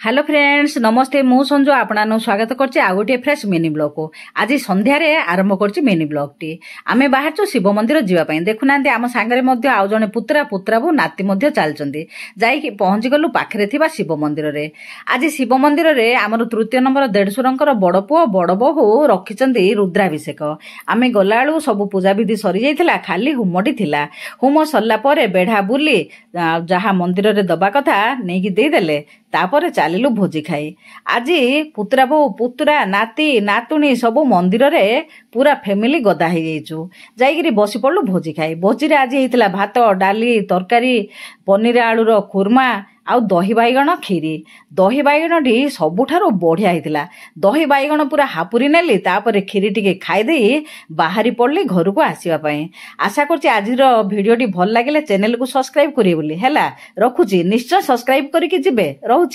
Hello friends नमस्ते मु संजू आपन स्वागत करछि आ गोटे फ्रेश मिनी ब्लॉग को आज संध्यार आरंभ करछि मिनी ब्लॉग टी आमे बाहर शिव मंदिर जीवा पई देखुना आम सांगरे मध्य आउ जने पुत्रा पुत्राबू नाती मध्य चलचंदी जाई पहुंची गलु पाखरे थिबा शिव मंदिर रे। आज शिव मंदिर रे हमर तृतीय नंबर देढ़सुरंकर बड़ पुओ बड़ बहु रखिचंदी रुद्राभिषेक। आमे गलाळू सब पूजा विधि सरी जाइथिला खाली हुमटी थिला। हुम सरला परे बेढ़ा बुली जहा मंदिर रे दबा कथा नेकी देई देले तापर चलिलु भोजी खाई। आज पुत्रा बो पुत्रा नाती नातुणी सब मंदिर रे पूरा फैमिली गदा हो जाइचु जाइकरी बसी पड़लु भोजी खाई। भोजी रे आज हेतिला भात डाली तरकारी पनीर आलूर खुरमा आउ दही बैगण खीरी। दही बैगण टी सबुठारु बढ़िया हेतिला। दही बैगण पूरा हापुरी नेली तापर खीरी टिके खाइदे बाहरी पड़ली घर को आसीबा पई। आशा करछि आजिर वीडियो टी भल लागिले चैनल को सब्सक्राइब करिए बोली हैला। रखुची निश्चय सब्सक्राइब करिके जिबे। रहूची।